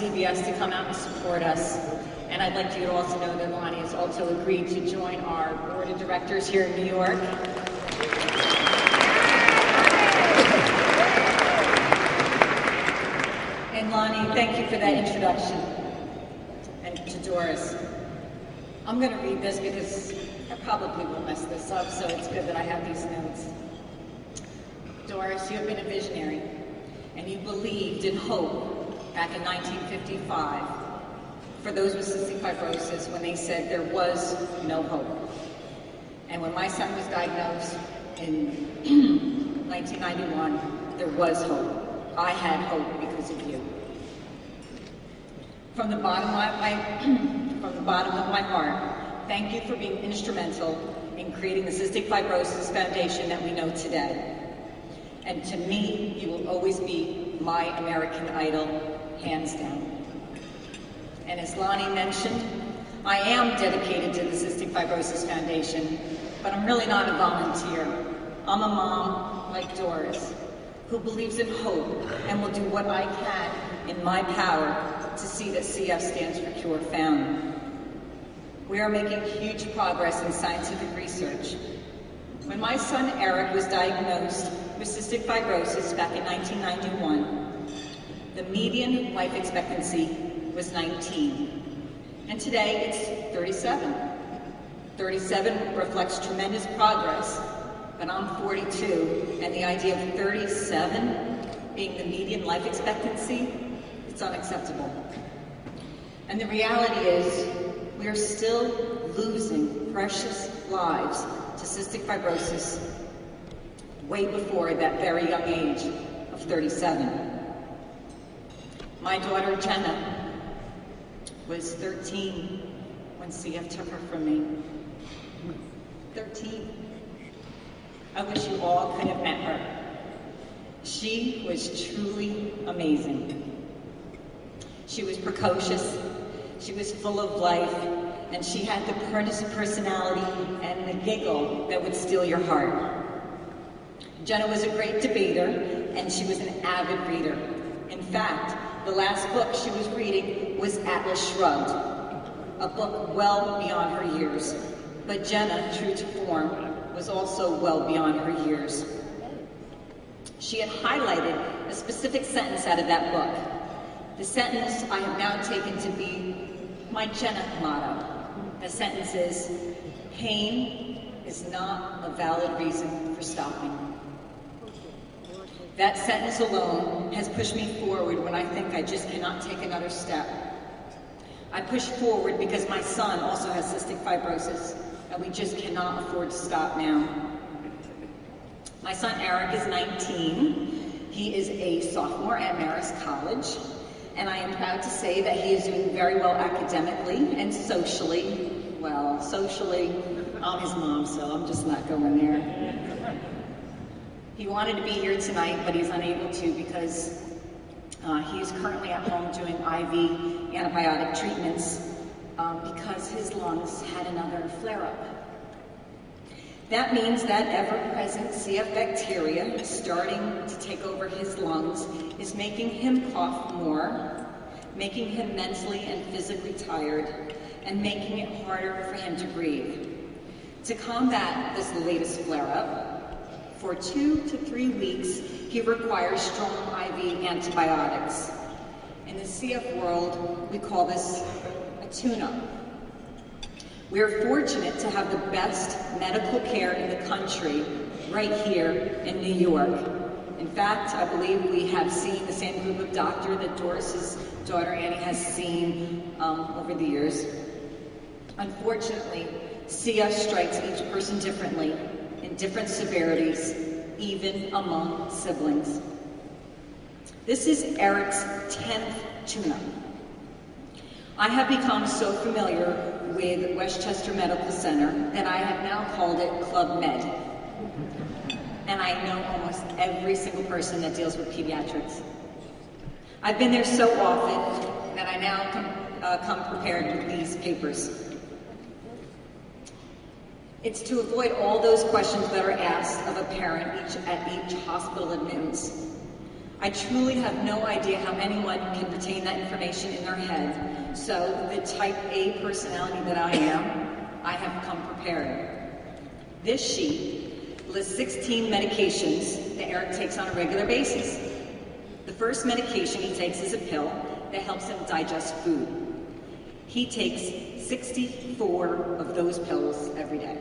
CBS to come out and support us. And I'd like you to also know that Lonnie has also agreed to join our board of directors here in New York. And Lonnie, thank you for that introduction. And to Doris. I'm going to read this because I probably will mess this up, so it's good that I have these notes. Doris, you have been a visionary, and you believed in hope back in 1955 for those with cystic fibrosis when they said there was no hope. And when my son was diagnosed in 1991, there was hope. I had hope because of you. From the bottom of my heart, thank you for being instrumental in creating the Cystic Fibrosis Foundation that we know today. And to me, you will always be my American Idol, hands down. And as Lonnie mentioned, I am dedicated to the Cystic Fibrosis Foundation, but I'm really not a volunteer. I'm a mom, like Doris, who believes in hope and will do what I can in my power to see that CF stands for Cure Found. We are making huge progress in scientific research. When my son Eric was diagnosed with cystic fibrosis back in 1991, the median life expectancy was 19. And today it's 37. 37 reflects tremendous progress, but I'm 42, and the idea of 37 being the median life expectancy, it's unacceptable. And the reality is, we are still losing precious lives to cystic fibrosis way before that very young age of 37. My daughter Jenna was 13 when CF took her from me. 13. I wish you all could have met her. She was truly amazing. She was precocious, she was full of life, and she had the personality and the giggle that would steal your heart. Jenna was a great debater, and she was an avid reader. In fact, the last book she was reading was Atlas Shrugged, a book well beyond her years. But Jenna, true to form, was also well beyond her years. She had highlighted a specific sentence out of that book. The sentence I have now taken to be my Jenna motto. The sentence is, pain is not a valid reason for stopping. That sentence alone has pushed me forward when I think I just cannot take another step. I push forward because my son also has cystic fibrosis, and we just cannot afford to stop now. My son Eric is 19. He is a sophomore at Marist College, and I am proud to say that he is doing very well academically and socially. Well, socially, I'm his mom, so I'm just not going there. He wanted to be here tonight, but he's unable to because he is currently at home doing IV antibiotic treatments because his lungs had another flare-up. That means that ever-present CF bacteria starting to take over his lungs is making him cough more, making him mentally and physically tired, and making it harder for him to breathe. To combat this latest flare-up, for 2 to 3 weeks, he requires strong IV antibiotics. In the CF world, we call this a tune-up. We are fortunate to have the best medical care in the country right here in New York. In fact, I believe we have seen the same group of doctors that Doris's daughter Annie has seen over the years. Unfortunately, CF strikes each person differently, in different severities, even among siblings. This is Eric's 10th tune-up. I have become so familiar with Westchester Medical Center that I have now called it Club Med. And I know almost every single person that deals with pediatrics. I've been there so often that I now come prepared with these papers. It's to avoid all those questions that are asked of a parent at each hospital admittance. I truly have no idea how anyone can retain that information in their head. So the type A personality that I am, I have come prepared. This sheet lists 16 medications that Eric takes on a regular basis. The first medication he takes is a pill that helps him digest food. He takes 64 of those pills every day.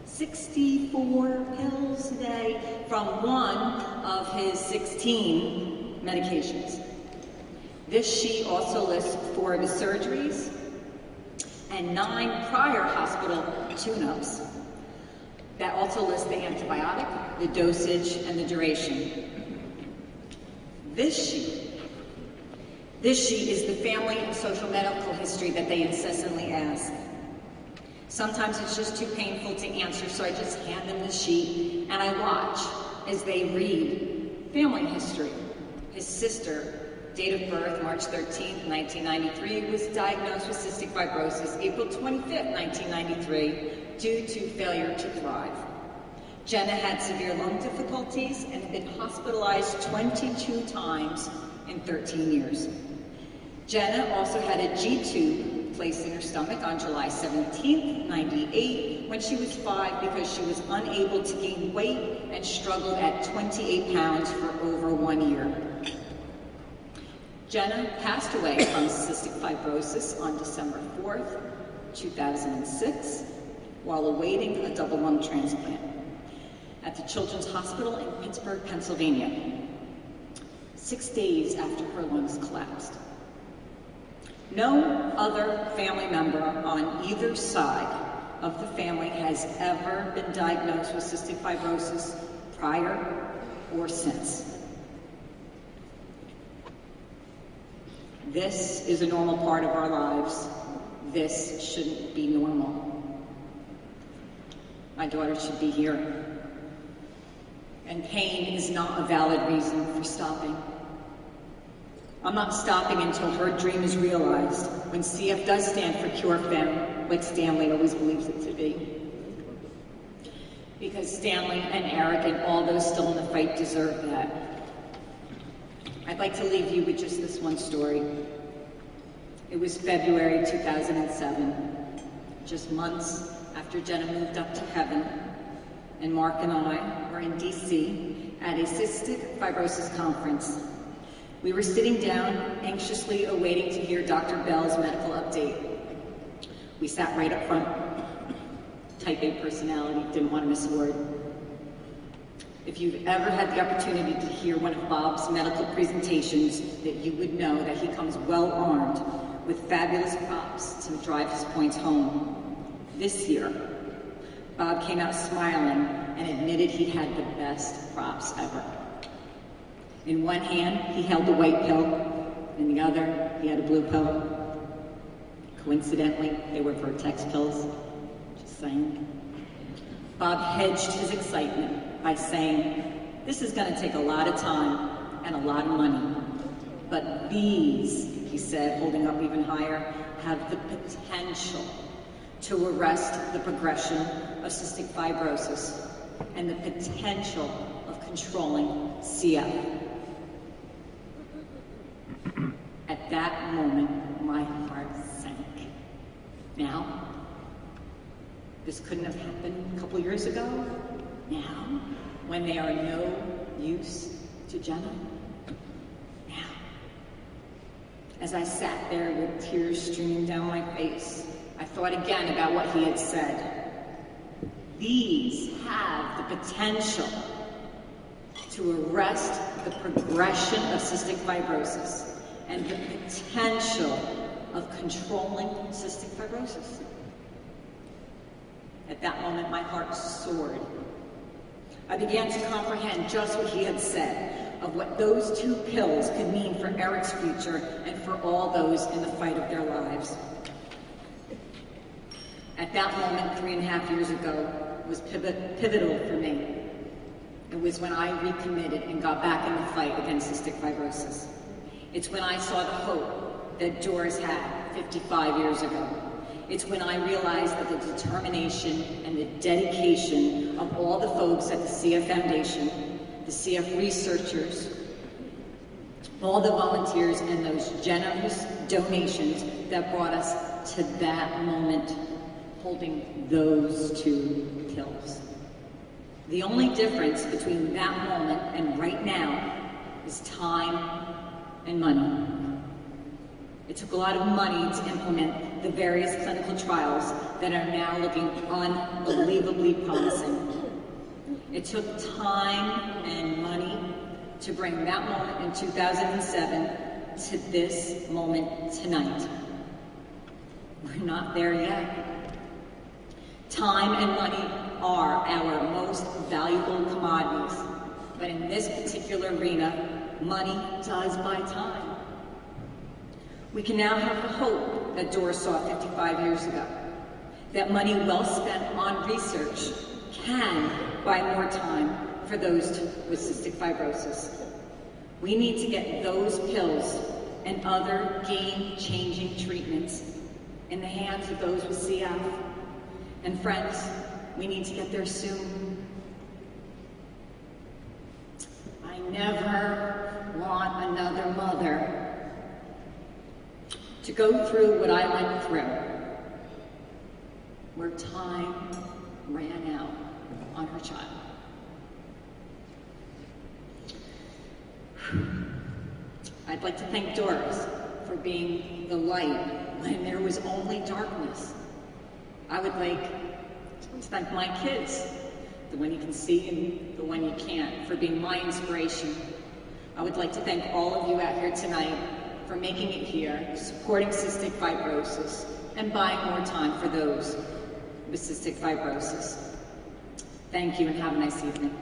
64 pills a day from one of his 16 medications. This sheet also lists 4 of his surgeries and 9 prior hospital tune-ups. That also lists the antibiotic, the dosage, and the duration. This sheet is the family and social medical history that they incessantly ask. Sometimes it's just too painful to answer, so I just hand them the sheet and I watch as they read family history. His sister, date of birth, March 13th, 1993, was diagnosed with cystic fibrosis April 25th, 1993, due to failure to thrive. Jenna had severe lung difficulties and had been hospitalized 22 times in 13 years. Jenna also had a G-tube placed in her stomach on July 17th, 98, when she was 5 because she was unable to gain weight and struggled at 28 pounds for over 1 year. Jenna passed away from cystic fibrosis on December 4th, 2006, while awaiting a double lung transplant at the Children's Hospital in Pittsburgh, Pennsylvania, 6 days after her lungs collapsed. No other family member on either side of the family has ever been diagnosed with cystic fibrosis prior or since. This is a normal part of our lives. This shouldn't be normal. My daughter should be here. And pain is not a valid reason for stopping. I'm not stopping until her dream is realized, when CF does stand for Cure Femme, like Stanley always believes it to be. Because Stanley and Eric and all those still in the fight deserve that. I'd like to leave you with just this one story. It was February 2007, just months after Jenna moved up to heaven, and Mark and I were in DC at a cystic fibrosis conference. We were sitting down, anxiously awaiting to hear Dr. Bell's medical update. We sat right up front. Type A personality, didn't want to miss a word. If you've ever had the opportunity to hear one of Bob's medical presentations, that you would know that he comes well armed with fabulous props to drive his points home. This year, Bob came out smiling and admitted he had the best props ever. In one hand, he held the white pill. In the other, he had a blue pill. Coincidentally, they were Vertex pills. Just saying. Bob hedged his excitement by saying, "This is going to take a lot of time and a lot of money. But these," he said, holding up even higher, "have the potential to arrest the progression of cystic fibrosis and the potential of controlling CF." At that moment, my heart sank. Now, this couldn't have happened a couple years ago. Now, when they are no use to Jenna. Now, as I sat there with tears streaming down my face, I thought again about what he had said. These have the potential to arrest the progression of cystic fibrosis and the potential of controlling cystic fibrosis. At that moment, my heart soared. I began to comprehend just what he had said, of what those 2 pills could mean for Eric's future and for all those in the fight of their lives. At that moment, 3.5 years ago, was pivotal for me. It was when I recommitted and got back in the fight against cystic fibrosis. It's when I saw the hope that Doris had 55 years ago. It's when I realized that the determination and the dedication of all the folks at the CF Foundation, the CF researchers, all the volunteers and those generous donations that brought us to that moment, holding those 2 pills. The only difference between that moment and right now is time and money. It took a lot of money to implement the various clinical trials that are now looking unbelievably promising. It took time and money to bring that moment in 2007 to this moment tonight. We're not there yet. Time and money are our most valuable commodities, but in this particular arena, money does buy time. We can now have the hope that Doris saw 55 years ago, that money well spent on research can buy more time for those with cystic fibrosis. We need to get those pills and other game-changing treatments in the hands of those with CF. And friends, we need to get there soon. I never want another mother to go through what I went through, where time ran out on her child. I'd like to thank Doris for being the light when there was only darkness. I would like to thank my kids, the one you can see and the one you can't, for being my inspiration. I would like to thank all of you out here tonight for making it here, supporting cystic fibrosis, and buying more time for those with cystic fibrosis. Thank you and have a nice evening.